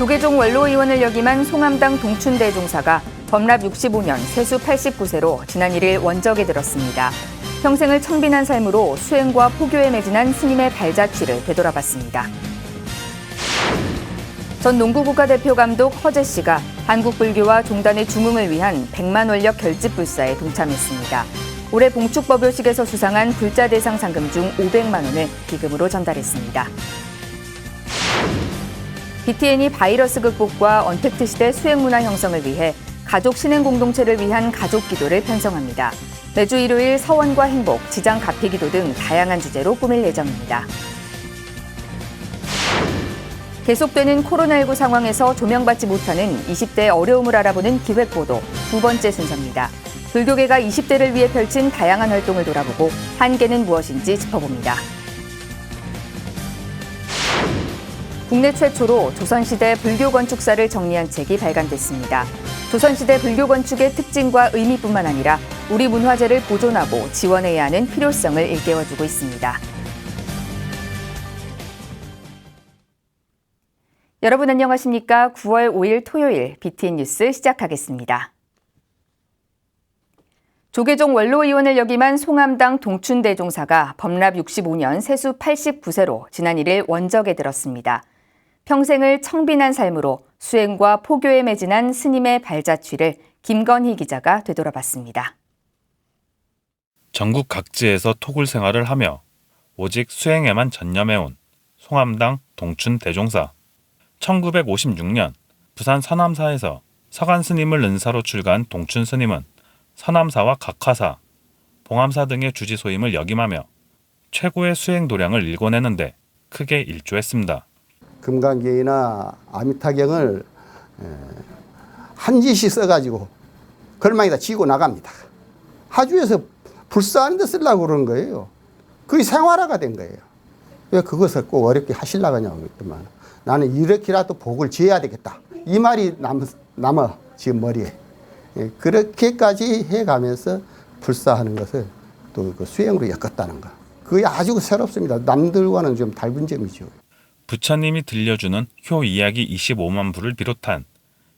조계종 원로의원을 역임한 송암당 동춘대종사가 법납 65년 세수 89세로 지난 1일 원적에 들었습니다. 평생을 청빈한 삶으로 수행과 포교에 매진한 스님의 발자취를 되돌아봤습니다. 전 농구 국가대표 감독 허재 씨가 한국 불교와 종단의 중흥을 위한 100만 원력 결집 불사에 동참했습니다. 올해 봉축법요식에서 수상한 불자 대상 상금 중 500만 원을 기금으로 전달했습니다. BTN이 바이러스 극복과 언택트 시대 수행문화 형성을 위해 가족 신행 공동체를 위한 가족 기도를 편성합니다. 매주 일요일 서원과 행복, 지장 가피 기도 등 다양한 주제로 꾸밀 예정입니다. 계속되는 코로나19 상황에서 조명받지 못하는 20대의 어려움을 알아보는 기획보도 두 번째 순서입니다. 불교계가 20대를 위해 펼친 다양한 활동을 돌아보고 한계는 무엇인지 짚어봅니다. 국내 최초로 조선시대 불교 건축사를 정리한 책이 발간됐습니다. 조선시대 불교 건축의 특징과 의미뿐만 아니라 우리 문화재를 보존하고 지원해야 하는 필요성을 일깨워주고 있습니다. 여러분 안녕하십니까? 9월 5일 토요일 BTN 뉴스 시작하겠습니다. 조계종 원로의원을 역임한 송암당 동춘대종사가 법납 65년 세수 89세로 지난 1일 원적에 들었습니다. 평생을 청빈한 삶으로 수행과 포교에 매진한 스님의 발자취를 김건희 기자가 되돌아봤습니다. 전국 각지에서 토굴 생활을 하며 오직 수행에만 전념해온 송암당 동춘대종사. 1956년 부산 서남사에서 서간 스님을 은사로 출가한 동춘 스님은 서남사와 각하사, 봉암사 등의 주지소임을 역임하며 최고의 수행 도량을 일궈내는데 크게 일조했습니다. 금강경이나 아미타경을 한 지씩 써가지고 걸망에다 지고 나갑니다. 하주에서 불사하는 데 쓰려고 그러는 거예요. 그게 생활화가 된 거예요. 왜 그것을 꼭 어렵게 하시려고 하냐고 했더만 나는 이렇게라도 복을 지어야 되겠다. 이 말이 남아 지금 머리에. 그렇게까지 해가면서 불사하는 것을 또 그 수행으로 엮었다는 거. 그게 아주 새롭습니다. 남들과는 좀 다른 점이죠. 부처님이 들려주는 효 이야기 25만 부를 비롯한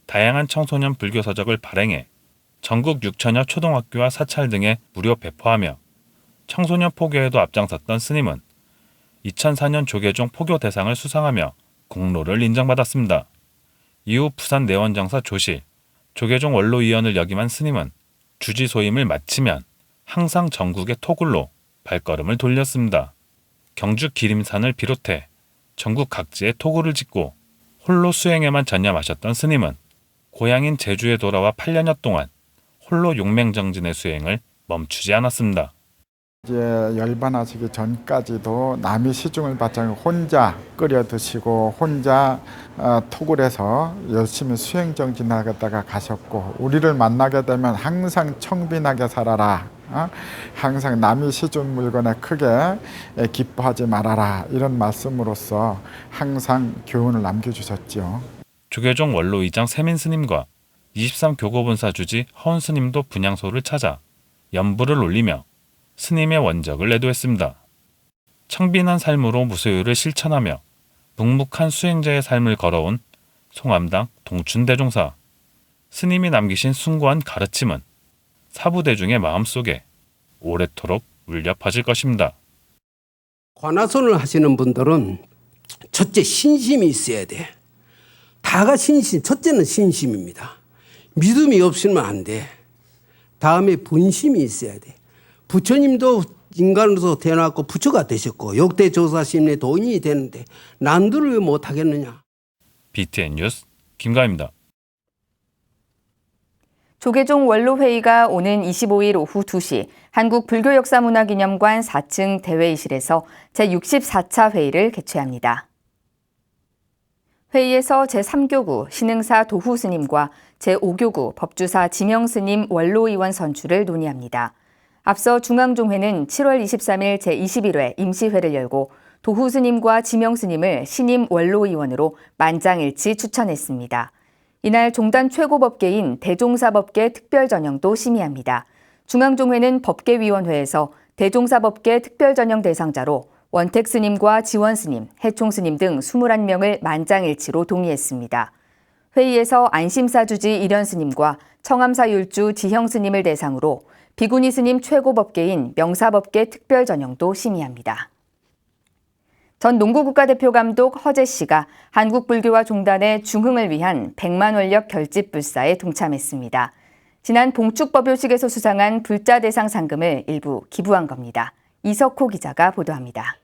다양한 청소년 불교 서적을 발행해 전국 6천여 초등학교와 사찰 등에 무료 배포하며 청소년 포교에도 앞장섰던 스님은 2004년 조계종 포교 대상을 수상하며 공로를 인정받았습니다. 이후 부산 내원장사 조실, 조계종 원로의원을 역임한 스님은 주지소임을 마치면 항상 전국의 토굴로 발걸음을 돌렸습니다. 경주 기림산을 비롯해 전국 각지에 토굴을 짓고 홀로 수행에만 전념하셨던 스님은 고향인 제주에 돌아와 8년여 동안 홀로 용맹정진의 수행을 멈추지 않았습니다. 이제 열반하시기 전까지도 남의 시중을 받지 않고 혼자 끓여 드시고 혼자 토굴에서 열심히 수행정진하다가 가셨고 우리를 만나게 되면 항상 청빈하게 살아라. 항상 남의 시중 물건에 크게 기뻐하지 말아라. 이런 말씀으로써 항상 교훈을 남겨주셨죠. 조계종 원로의장 세민 스님과 23교고본사 주지 허은 스님도 분향소를 찾아 연부를 올리며 스님의 원적을 애도했습니다. 청빈한 삶으로 무소유를 실천하며 묵묵한 수행자의 삶을 걸어온 송암당 동춘대종사. 스님이 남기신 숭고한 가르침은 사부대중의 마음속에 오래도록 울려 퍼질 것입니다. 관화선을 하시는 분들은 첫째 신심이 있어야 돼. 다가 신심, 첫째는 신심입니다. 믿음이 없으면 안 돼. 다음에 본심이 있어야 돼. 부처님도 인간으로서 태어났고 부처가 되셨고 역대 조사심의 도인이 되는데 난들을 왜 못하겠느냐. BTN 뉴스 김가희입니다. 조계종 원로회의가 오는 25일 오후 2시 한국불교역사문화기념관 4층 대회의실에서 제64차 회의를 개최합니다. 회의에서 제3교구 신흥사 도후 스님과 제5교구 법주사 지명 스님 원로의원 선출을 논의합니다. 앞서 중앙종회는 7월 23일 제21회 임시회를 열고 도후 스님과 지명 스님을 신임 원로의원으로 만장일치 추천했습니다. 이날 종단 최고법계인 대종사법계 특별전형도 심의합니다. 중앙종회는 법계위원회에서 대종사법계 특별전형 대상자로 원택 스님과 지원 스님, 해총 스님 등 21명을 만장일치로 동의했습니다. 회의에서 안심사 주지 일현 스님과 청암사 율주 지형 스님을 대상으로 비구니 스님 최고법계인 명사법계 특별전형도 심의합니다. 전 농구국가대표 감독 허재 씨가 한국불교와 종단의 중흥을 위한 100만 원력 결집 불사에 동참했습니다. 지난 봉축법요식에서 수상한 불자 대상 상금을 일부 기부한 겁니다. 이석호 기자가 보도합니다.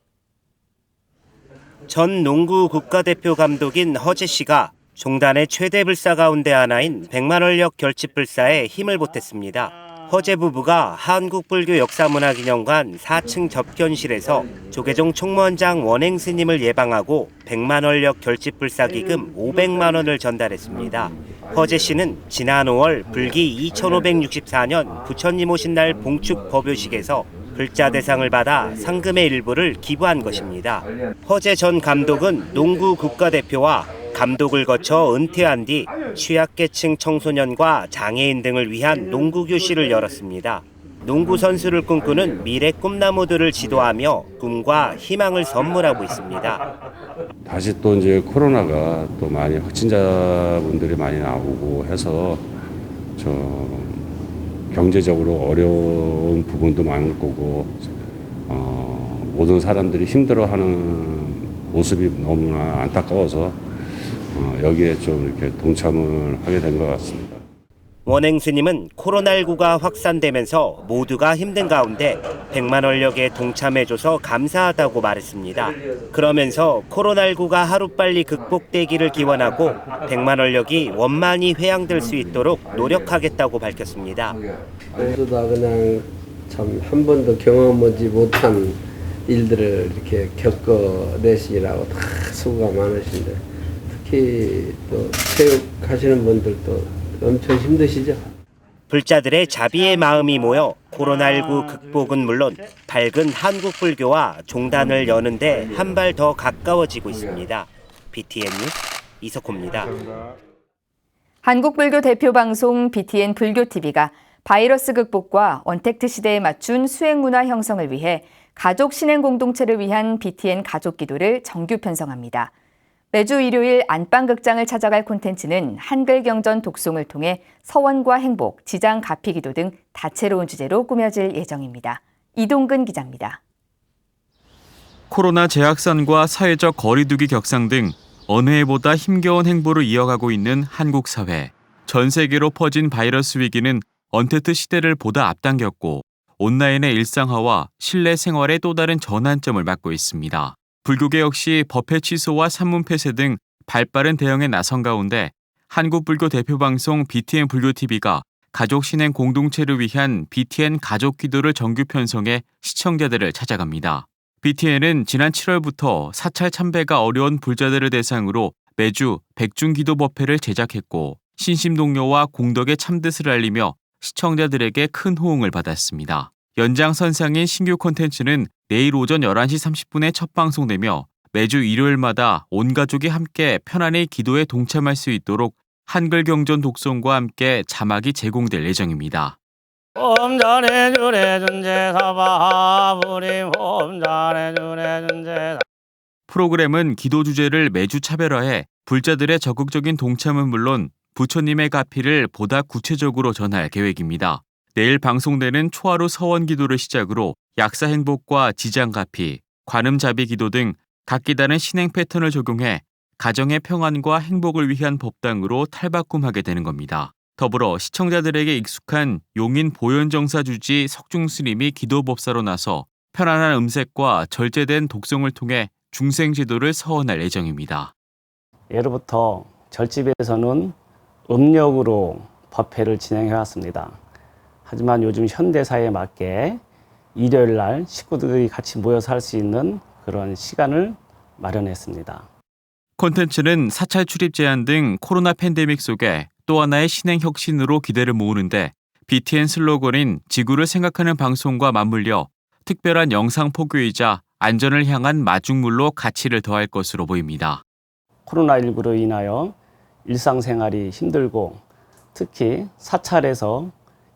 전 농구 국가대표 감독인 허재 씨가 종단의 최대 불사 가운데 하나인 100만 원력 결집 불사에 힘을 보탰습니다. 허재 부부가 한국불교 역사문화기념관 4층 접견실에서 조계종 총무원장 원행 스님을 예방하고 100만 원력 결집 불사 기금 500만 원을 전달했습니다. 허재 씨는 지난 5월 불기 2564년 부처님 오신 날 봉축 법요식에서 불자 대상을 받아 상금의 일부를 기부한 것입니다. 허재 전 감독은 농구 국가대표와 감독을 거쳐 은퇴한 뒤 취약계층 청소년과 장애인 등을 위한 농구 교실을 열었습니다. 농구 선수를 꿈꾸는 미래 꿈나무들을 지도하며 꿈과 희망을 선물하고 있습니다. 다시 또 이제 코로나가 또 많이 확진자분들이 많이 나오고 해서 경제적으로 어려운 부분도 많을 거고 모든 사람들이 힘들어하는 모습이 너무나 안타까워서 여기에 좀 이렇게 동참을 하게 된 것 같습니다. 원행 스님은 코로나19가 확산되면서 모두가 힘든 가운데 100만 원력에 동참해줘서 감사하다고 말했습니다. 그러면서 코로나19가 하루빨리 극복되기를 기원하고 100만 원력이 원만히 회양될 수 있도록 노력하겠다고 밝혔습니다. 모두 다 그냥 참 한 번도 경험하지 못한 일들을 이렇게 겪어내시라고 다 수고가 많으신데 특히 또 체육 하시는 분들도 엄청 힘드시죠? 불자들의 자비의 마음이 모여 코로나19 극복은 물론 밝은 한국 불교와 종단을 여는데 한 발 더 가까워지고 있습니다. BTN 뉴스 이석호입니다. 한국불교 대표 방송 BTN 불교TV가 바이러스 극복과 언택트 시대에 맞춘 수행문화 형성을 위해 가족 신행 공동체를 위한 BTN 가족 기도를 정규 편성합니다. 매주 일요일 안방극장을 찾아갈 콘텐츠는 한글 경전 독송을 통해 서원과 행복, 지장 가피 기도 등 다채로운 주제로 꾸며질 예정입니다. 이동근 기자입니다. 코로나 재확산과 사회적 거리두기 격상 등 어느 해보다 힘겨운 행보를 이어가고 있는 한국 사회. 전 세계로 퍼진 바이러스 위기는 언택트 시대를 보다 앞당겼고 온라인의 일상화와 실내 생활의 또 다른 전환점을 맞고 있습니다. 불교계 역시 법회 취소와 산문 폐쇄 등 발빠른 대응에 나선 가운데 한국불교 대표 방송 BTN 불교TV가 가족 신행 공동체를 위한 BTN 가족 기도를 정규 편성해 시청자들을 찾아갑니다. BTN은 지난 7월부터 사찰 참배가 어려운 불자들을 대상으로 매주 백중기도 법회를 제작했고 신심동료와 공덕의 참뜻을 알리며 시청자들에게 큰 호응을 받았습니다. 연장선상인 신규 콘텐츠는 내일 오전 11시 30분에 첫 방송되며 매주 일요일마다 온 가족이 함께 편안히 기도에 동참할 수 있도록 한글 경전 독송과 함께 자막이 제공될 예정입니다. 프로그램은 기도 주제를 매주 차별화해 불자들의 적극적인 동참은 물론 부처님의 가피를 보다 구체적으로 전할 계획입니다. 내일 방송되는 초하루 서원 기도를 시작으로 약사 행복과 지장 가피, 관음 자비 기도 등 각기 다른 신행 패턴을 적용해 가정의 평안과 행복을 위한 법당으로 탈바꿈하게 되는 겁니다. 더불어 시청자들에게 익숙한 용인 보현정사 주지 석중 스님이 기도법사로 나서 편안한 음색과 절제된 독송을 통해 중생 지도를 서원할 예정입니다. 예로부터 절집에서는 음력으로 법회를 진행해 왔습니다. 하지만 요즘 현대사회에 맞게 일요일 날 식구들이 같이 모여서 할 수 있는 그런 시간을 마련했습니다. 콘텐츠는 사찰 출입 제한 등 코로나 팬데믹 속에 또 하나의 신행 혁신으로 기대를 모으는데 BTN 슬로건인 지구를 생각하는 방송과 맞물려 특별한 영상 포교이자 안전을 향한 마중물로 가치를 더할 것으로 보입니다. 코로나19로 인하여 일상생활이 힘들고 특히 사찰에서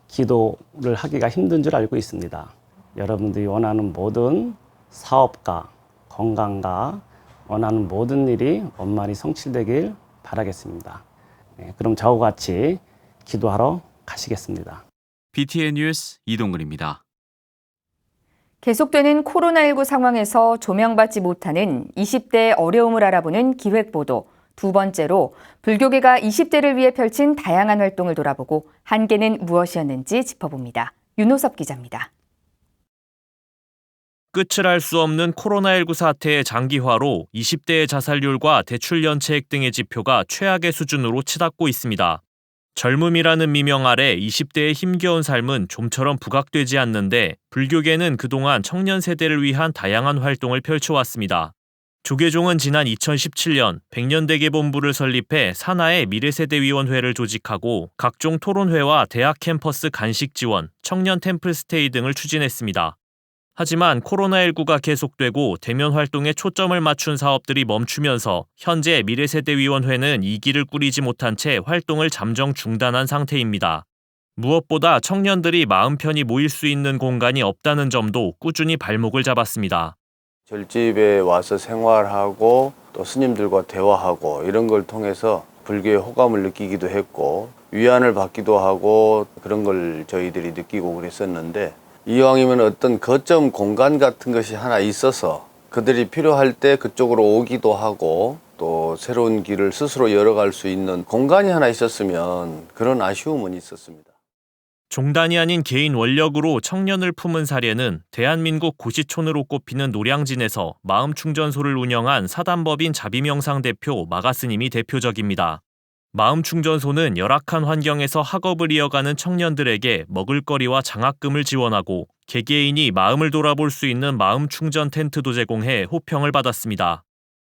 기도를 하기가 힘든 줄 알고 있습니다. 여러분들이 원하는 모든 사업과 건강과 원하는 모든 일이 원만히 성취되길 바라겠습니다. 그럼 저와 같이 기도하러 가시겠습니다. BTN 뉴스 이동근입니다. 계속되는 코로나19 상황에서 조명받지 못하는 20대의 어려움을 알아보는 기획보도 두 번째로 불교계가 20대를 위해 펼친 다양한 활동을 돌아보고 한계는 무엇이었는지 짚어봅니다. 윤호섭 기자입니다. 끝을 알 수 없는 코로나19 사태의 장기화로 20대의 자살률과 대출 연체액 등의 지표가 최악의 수준으로 치닫고 있습니다. 젊음이라는 미명 아래 20대의 힘겨운 삶은 좀처럼 부각되지 않는데 불교계는 그동안 청년 세대를 위한 다양한 활동을 펼쳐왔습니다. 조계종은 지난 2017년 백년대계 본부를 설립해 산하의 미래세대위원회를 조직하고 각종 토론회와 대학 캠퍼스 간식 지원, 청년 템플스테이 등을 추진했습니다. 하지만 코로나19가 계속되고 대면 활동에 초점을 맞춘 사업들이 멈추면서 현재 미래세대위원회는 2기를 꾸리지 못한 채 활동을 잠정 중단한 상태입니다. 무엇보다 청년들이 마음 편히 모일 수 있는 공간이 없다는 점도 꾸준히 발목을 잡았습니다. 절집에 와서 생활하고 또 스님들과 대화하고 이런 걸 통해서 불교의 호감을 느끼기도 했고 위안을 받기도 하고 그런 걸 저희들이 느끼고 그랬었는데 이왕이면 어떤 거점 공간 같은 것이 하나 있어서 그들이 필요할 때 그쪽으로 오기도 하고 또 새로운 길을 스스로 열어갈 수 있는 공간이 하나 있었으면 그런 아쉬움은 있었습니다. 종단이 아닌 개인 원력으로 청년을 품은 사례는 대한민국 고시촌으로 꼽히는 노량진에서 마음충전소를 운영한 사단법인 자비명상 대표 마가스님이 대표적입니다. 마음충전소는 열악한 환경에서 학업을 이어가는 청년들에게 먹을거리와 장학금을 지원하고 개개인이 마음을 돌아볼 수 있는 마음충전 텐트도 제공해 호평을 받았습니다.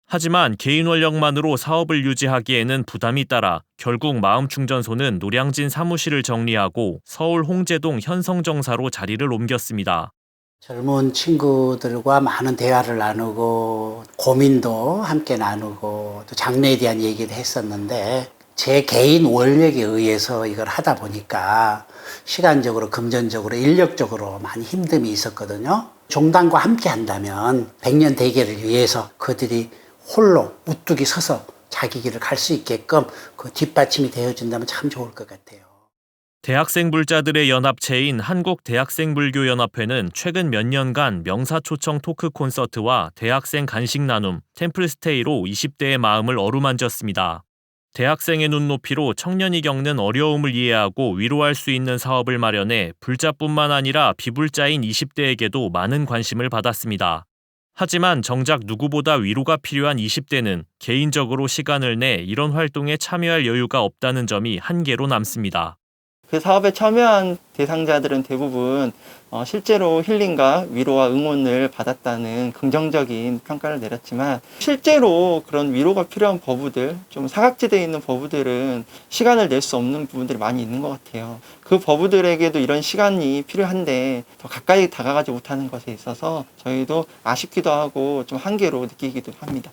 하지만 개인 원력만으로 사업을 유지하기에는 부담이 따라 결국 마음충전소는 노량진 사무실을 정리하고 서울 홍제동 현성정사로 자리를 옮겼습니다. 젊은 친구들과 많은 대화를 나누고 고민도 함께 나누고 또 장래에 대한 얘기를 했었는데 제 개인 원력에 의해서 이걸 하다 보니까 시간적으로, 금전적으로, 인력적으로 많이 힘듦이 있었거든요. 종단과 함께 한다면 백년 대계를 위해서 그들이 홀로 우뚝이 서서 자기 길을 갈 수 있게끔 그 뒷받침이 되어준다면 참 좋을 것 같아요. 대학생 불자들의 연합체인 한국대학생불교연합회는 최근 몇 년간 명사초청 토크 콘서트와 대학생 간식 나눔, 템플스테이로 20대의 마음을 어루만졌습니다. 대학생의 눈높이로 청년이 겪는 어려움을 이해하고 위로할 수 있는 사업을 마련해 불자뿐만 아니라 비불자인 20대에게도 많은 관심을 받았습니다. 하지만 정작 누구보다 위로가 필요한 20대는 개인적으로 시간을 내 이런 활동에 참여할 여유가 없다는 점이 한계로 남습니다. 그 사업에 참여한 대상자들은 대부분 실제로 힐링과 위로와 응원을 받았다는 긍정적인 평가를 내렸지만 실제로 그런 위로가 필요한 버부들, 좀 사각지대에 있는 버부들은 시간을 낼 수 없는 부분들이 많이 있는 것 같아요. 그 버부들에게도 이런 시간이 필요한데 더 가까이 다가가지 못하는 것에 있어서 저희도 아쉽기도 하고 좀 한계로 느끼기도 합니다.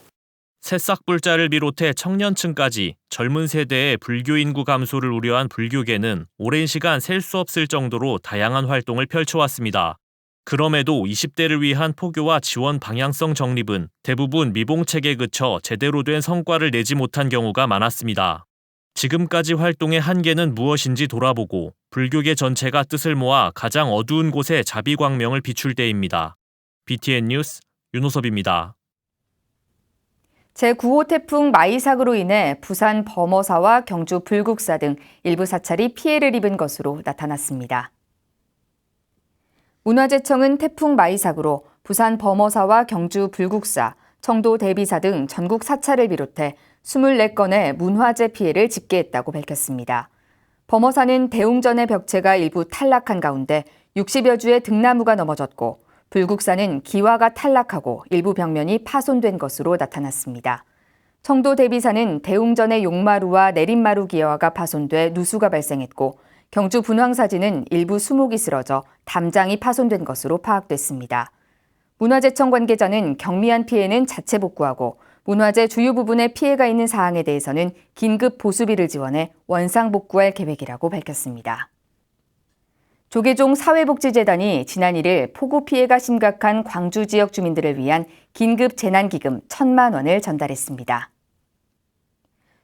새싹불자를 비롯해 청년층까지 젊은 세대의 불교 인구 감소를 우려한 불교계는 오랜 시간 셀 수 없을 정도로 다양한 활동을 펼쳐왔습니다. 그럼에도 20대를 위한 포교와 지원 방향성 정립은 대부분 미봉책에 그쳐 제대로 된 성과를 내지 못한 경우가 많았습니다. 지금까지 활동의 한계는 무엇인지 돌아보고 불교계 전체가 뜻을 모아 가장 어두운 곳에 자비광명을 비출 때입니다. BTN 뉴스 윤호섭입니다. 제9호 태풍 마이삭으로 인해 부산 범어사와 경주 불국사 등 일부 사찰이 피해를 입은 것으로 나타났습니다. 문화재청은 태풍 마이삭으로 부산 범어사와 경주 불국사, 청도 대비사 등 전국 사찰을 비롯해 24건의 문화재 피해를 집계했다고 밝혔습니다. 범어사는 대웅전의 벽체가 일부 탈락한 가운데 60여 주의 등나무가 넘어졌고 불국사는 기와가 탈락하고 일부 벽면이 파손된 것으로 나타났습니다. 청도 대비사는 대웅전의 용마루와 내림마루 기와가 파손돼 누수가 발생했고 경주 분황사지는 일부 수목이 쓰러져 담장이 파손된 것으로 파악됐습니다. 문화재청 관계자는 경미한 피해는 자체 복구하고 문화재 주요 부분에 피해가 있는 사항에 대해서는 긴급 보수비를 지원해 원상 복구할 계획이라고 밝혔습니다. 조계종 사회복지재단이 지난 1일 폭우 피해가 심각한 광주 지역 주민들을 위한 긴급 재난기금 1,000만 원을 전달했습니다.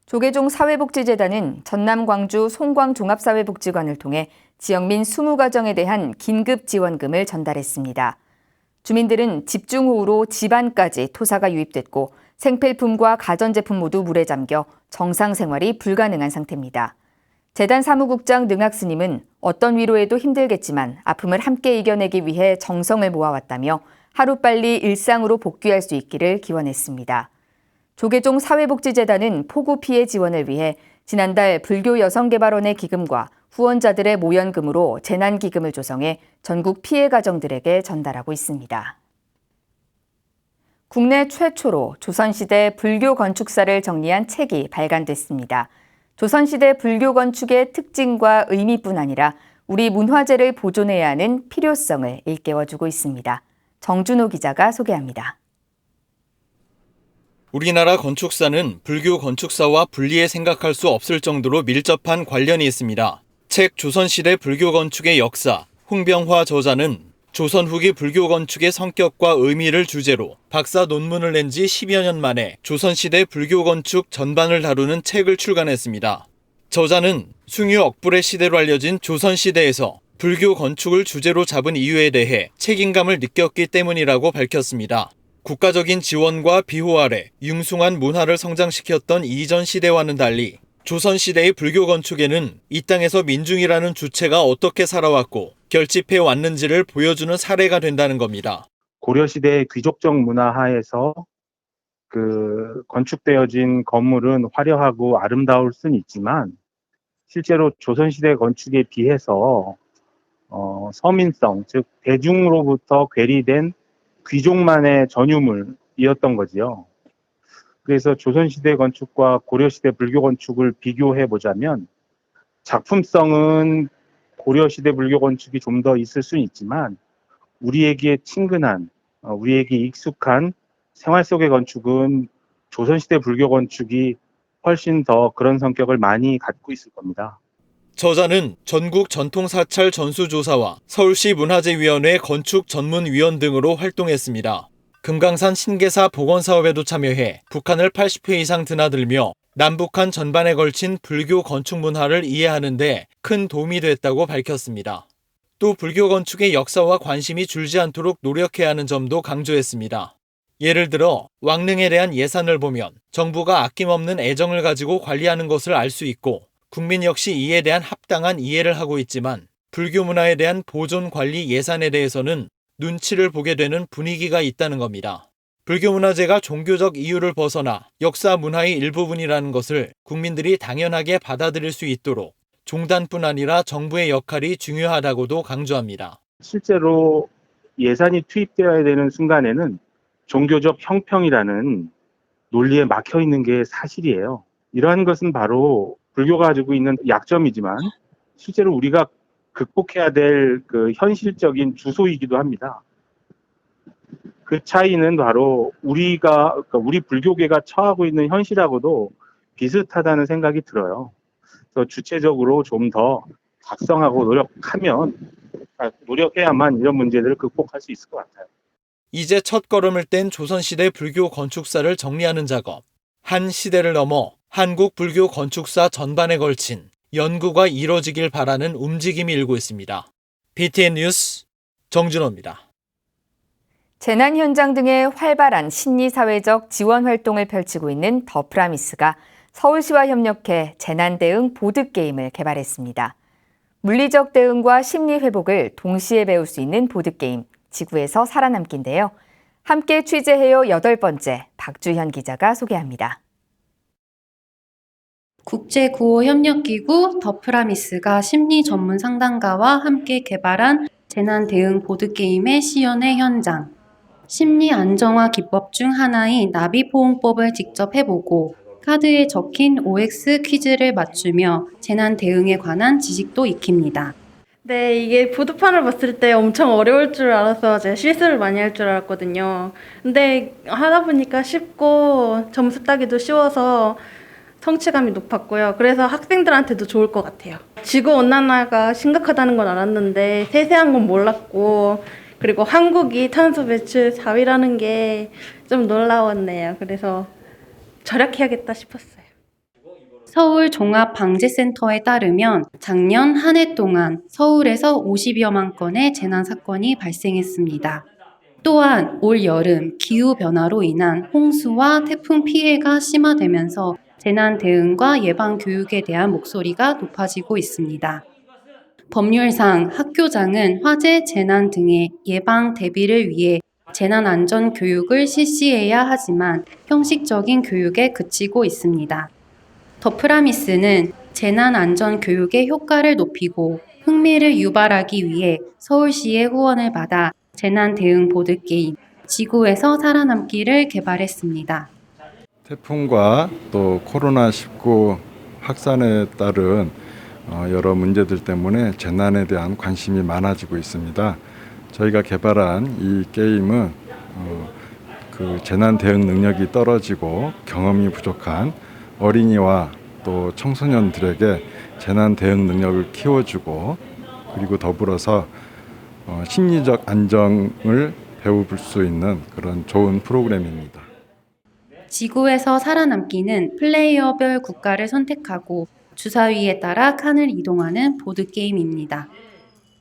조계종 사회복지재단은 전남 광주 송광종합사회복지관을 통해 지역민 20가정에 대한 긴급 지원금을 전달했습니다. 주민들은 집중호우로 집안까지 토사가 유입됐고 생필품과 가전제품 모두 물에 잠겨 정상 생활이 불가능한 상태입니다. 재단 사무국장 능학 스님은 어떤 위로에도 힘들겠지만 아픔을 함께 이겨내기 위해 정성을 모아왔다며 하루빨리 일상으로 복귀할 수 있기를 기원했습니다. 조계종 사회복지재단은 폭우 피해 지원을 위해 지난달 불교 여성개발원의 기금과 후원자들의 모연금으로 재난기금을 조성해 전국 피해 가정들에게 전달하고 있습니다. 국내 최초로 조선시대 불교 건축사를 정리한 책이 발간됐습니다. 조선시대 불교 건축의 특징과 의미뿐 아니라 우리 문화재를 보존해야 하는 필요성을 일깨워주고 있습니다. 정준호 기자가 소개합니다. 우리나라 건축사는 불교 건축사와 분리해 생각할 수 없을 정도로 밀접한 관련이 있습니다. 책 조선시대 불교 건축의 역사, 홍병화 저자는 조선 후기 불교 건축의 성격과 의미를 주제로 박사 논문을 낸 지 10여 년 만에 조선시대 불교 건축 전반을 다루는 책을 출간했습니다. 저자는 숭유 억불의 시대로 알려진 조선시대에서 불교 건축을 주제로 잡은 이유에 대해 책임감을 느꼈기 때문이라고 밝혔습니다. 국가적인 지원과 비호 아래 융숭한 문화를 성장시켰던 이전 시대와는 달리 조선시대의 불교 건축에는 이 땅에서 민중이라는 주체가 어떻게 살아왔고 결집해 왔는지를 보여주는 사례가 된다는 겁니다. 고려시대의 귀족적 문화 하에서 건축되어진 건물은 화려하고 아름다울 수는 있지만 실제로 조선시대 건축에 비해서 서민성, 즉 대중으로부터 괴리된 귀족만의 전유물이었던 거지요. 그래서 조선시대 건축과 고려시대 불교 건축을 비교해 보자면 작품성은 고려시대 불교 건축이 좀 더 있을 수는 있지만 우리에게 친근한, 우리에게 익숙한 생활 속의 건축은 조선시대 불교 건축이 훨씬 더 그런 성격을 많이 갖고 있을 겁니다. 저자는 전국 전통사찰 전수조사와 서울시 문화재위원회 건축전문위원 등으로 활동했습니다. 금강산 신계사 복원사업에도 참여해 북한을 80회 이상 드나들며 남북한 전반에 걸친 불교 건축 문화를 이해하는 데 큰 도움이 됐다고 밝혔습니다. 또 불교 건축의 역사와 관심이 줄지 않도록 노력해야 하는 점도 강조했습니다. 예를 들어 왕릉에 대한 예산을 보면 정부가 아낌없는 애정을 가지고 관리하는 것을 알 수 있고 국민 역시 이에 대한 합당한 이해를 하고 있지만 불교 문화에 대한 보존 관리 예산에 대해서는 눈치를 보게 되는 분위기가 있다는 겁니다. 불교 문화재가 종교적 이유를 벗어나 역사 문화의 일부분이라는 것을 국민들이 당연하게 받아들일 수 있도록 종단뿐 아니라 정부의 역할이 중요하다고도 강조합니다. 실제로 예산이 투입되어야 되는 순간에는 종교적 형평이라는 논리에 막혀 있는 게 사실이에요. 이러한 것은 바로 불교가 가지고 있는 약점이지만 실제로 우리가 극복해야 될 현실적인 주소이기도 합니다. 그 차이는 바로 우리 불교계가 처하고 있는 현실하고도 비슷하다는 생각이 들어요. 그래서 주체적으로 좀 더 각성하고 노력해야만 이런 문제들을 극복할 수 있을 것 같아요. 이제 첫 걸음을 뗀 조선시대 불교 건축사를 정리하는 작업. 한 시대를 넘어 한국 불교 건축사 전반에 걸친 연구가 이뤄지길 바라는 움직임이 일고 있습니다. BTN 뉴스 정준호입니다. 재난 현장 등의 활발한 심리사회적 지원 활동을 펼치고 있는 더 프라미스가 서울시와 협력해 재난 대응 보드게임을 개발했습니다. 물리적 대응과 심리 회복을 동시에 배울 수 있는 보드게임, 지구에서 살아남기인데요. 함께 취재해요 8번째, 박주현 기자가 소개합니다. 국제구호협력기구 더 프라미스가 심리 전문 상담가와 함께 개발한 재난 대응 보드게임의 시연회 현장. 심리 안정화 기법 중 하나인 나비포옹법을 직접 해보고 카드에 적힌 OX 퀴즈를 맞추며 재난 대응에 관한 지식도 익힙니다. 네, 이게 보드판을 봤을 때 엄청 어려울 줄 알아서 제가 실수를 많이 할 줄 알았거든요. 근데 하다 보니까 쉽고 점수 따기도 쉬워서 성취감이 높았고요. 그래서 학생들한테도 좋을 것 같아요. 지구온난화가 심각하다는 건 알았는데 세세한 건 몰랐고, 그리고 한국이 탄소 배출 4위라는 게 좀 놀라웠네요. 그래서 절약해야겠다 싶었어요. 서울종합방재센터에 따르면 작년 한 해 동안 서울에서 50여만 건의 재난 사건이 발생했습니다. 또한 올 여름 기후변화로 인한 홍수와 태풍 피해가 심화되면서 재난 대응과 예방 교육에 대한 목소리가 높아지고 있습니다. 법률상 학교장은 화재, 재난 등의 예방 대비를 위해 재난 안전 교육을 실시해야 하지만 형식적인 교육에 그치고 있습니다. 더프라미스는 재난 안전 교육의 효과를 높이고 흥미를 유발하기 위해 서울시의 후원을 받아 재난 대응 보드게임 지구에서 살아남기를 개발했습니다. 태풍과 또 코로나19 확산에 따른 여러 문제들 때문에 재난에 대한 관심이 많아지고 있습니다. 저희가 개발한 이 게임은 그 재난 대응 능력이 떨어지고 경험이 부족한 어린이와 또 청소년들에게 재난 대응 능력을 키워주고, 그리고 더불어서 심리적 안정을 배워볼 수 있는 그런 좋은 프로그램입니다. 지구에서 살아남기는 플레이어별 국가를 선택하고 주사위에 따라 칸을 이동하는 보드게임입니다.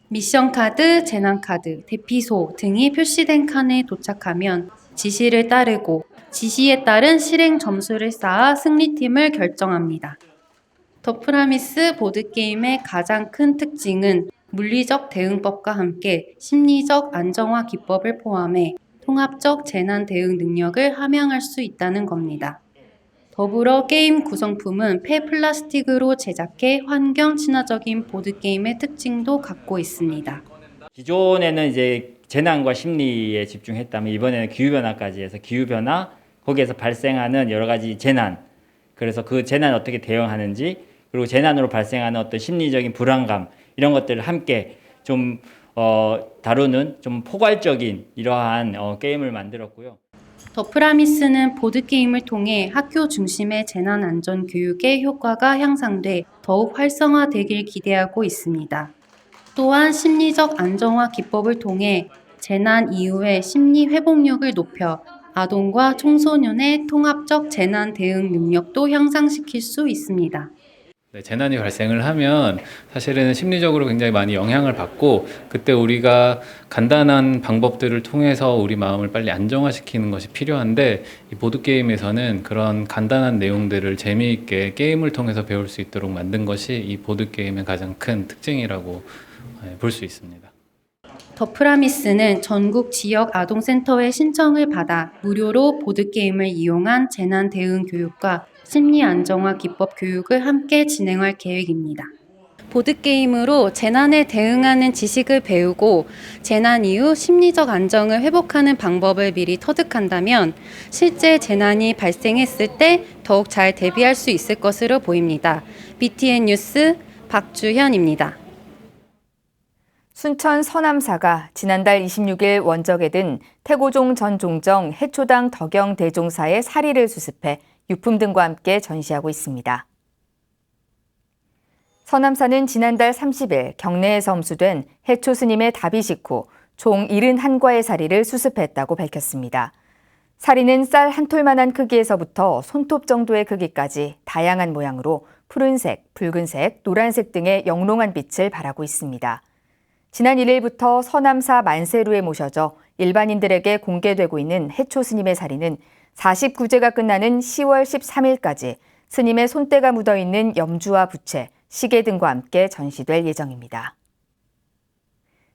미션 카드, 재난 카드, 대피소 등이 표시된 칸에 도착하면 지시를 따르고 지시에 따른 실행 점수를 쌓아 승리팀을 결정합니다. 더프라미스 보드게임의 가장 큰 특징은 물리적 대응법과 함께 심리적 안정화 기법을 포함해 통합적 재난 대응 능력을 함양할 수 있다는 겁니다. 더불어 게임 구성품은 폐플라스틱으로 제작해 환경 친화적인 보드게임의 특징도 갖고 있습니다. 기존에는 이제 재난과 심리에 집중했다면 이번에는 기후변화까지 해서 기후변화, 거기에서 발생하는 여러 가지 재난, 그래서 그 재난 어떻게 대응하는지, 그리고 재난으로 발생하는 어떤 심리적인 불안감, 이런 것들을 함께 좀 다루는 좀 포괄적인 이러한 게임을 만들었고요. 더프라미스는 보드게임을 통해 학교 중심의 재난 안전 교육의 효과가 향상돼 더욱 활성화되길 기대하고 있습니다. 또한 심리적 안정화 기법을 통해 재난 이후의 심리 회복력을 높여 아동과 청소년의 통합적 재난 대응 능력도 향상시킬 수 있습니다. 네, 재난이 발생을 하면 사실은 심리적으로 굉장히 많이 영향을 받고, 그때 우리가 간단한 방법들을 통해서 우리 마음을 빨리 안정화시키는 것이 필요한데, 이 보드게임에서는 그런 간단한 내용들을 재미있게 게임을 통해서 배울 수 있도록 만든 것이 이 보드게임의 가장 큰 특징이라고 볼 수 있습니다. 더프라미스는 전국 지역 아동센터의 신청을 받아 무료로 보드게임을 이용한 재난 대응 교육과 심리 안정화 기법 교육을 함께 진행할 계획입니다. 보드게임으로 재난에 대응하는 지식을 배우고 재난 이후 심리적 안정을 회복하는 방법을 미리 터득한다면 실제 재난이 발생했을 때 더욱 잘 대비할 수 있을 것으로 보입니다. BTN 뉴스 박주현입니다. 순천 서남사가 지난달 26일 원적에 든 태고종 전 종정 해초당 덕영 대종사의 사리를 수습해 유품 등과 함께 전시하고 있습니다. 서남사는 지난달 30일 경내에서 험수된 해초 스님의 다비식 후 총 71과의 사리를 수습했다고 밝혔습니다. 사리는 쌀 한 톨만한 크기에서부터 손톱 정도의 크기까지 다양한 모양으로 푸른색, 붉은색, 노란색 등의 영롱한 빛을 발하고 있습니다. 지난 1일부터 서남사 만세루에 모셔져 일반인들에게 공개되고 있는 해초 스님의 사리는 49제가 끝나는 10월 13일까지 스님의 손때가 묻어있는 염주와 부채, 시계 등과 함께 전시될 예정입니다.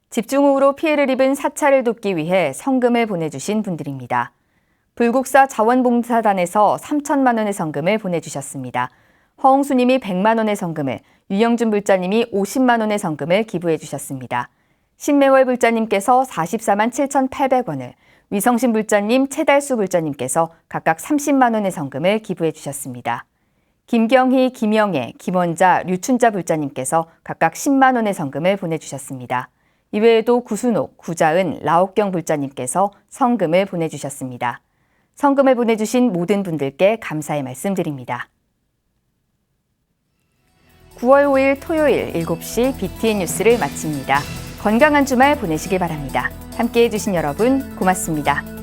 집중호우로 피해를 입은 사찰을 돕기 위해 성금을 보내주신 분들입니다. 불국사 자원봉사단에서 3천만 원의 성금을 보내주셨습니다. 허웅수님이 100만 원의 성금을, 유영준 불자님이 50만 원의 성금을 기부해 주셨습니다. 신매월 불자님께서 44만 7,800원을, 위성신 불자님, 최달수 불자님께서 각각 30만 원의 성금을 기부해 주셨습니다. 김경희, 김영애, 김원자, 류춘자 불자님께서 각각 10만 원의 성금을 보내주셨습니다. 이외에도 구순옥, 구자은, 라옥경 불자님께서 성금을 보내주셨습니다. 성금을 보내주신 모든 분들께 감사의 말씀드립니다. 9월 5일 토요일 7시 BTN 뉴스를 마칩니다. 건강한 주말 보내시길 바랍니다. 함께해 주신 여러분 고맙습니다.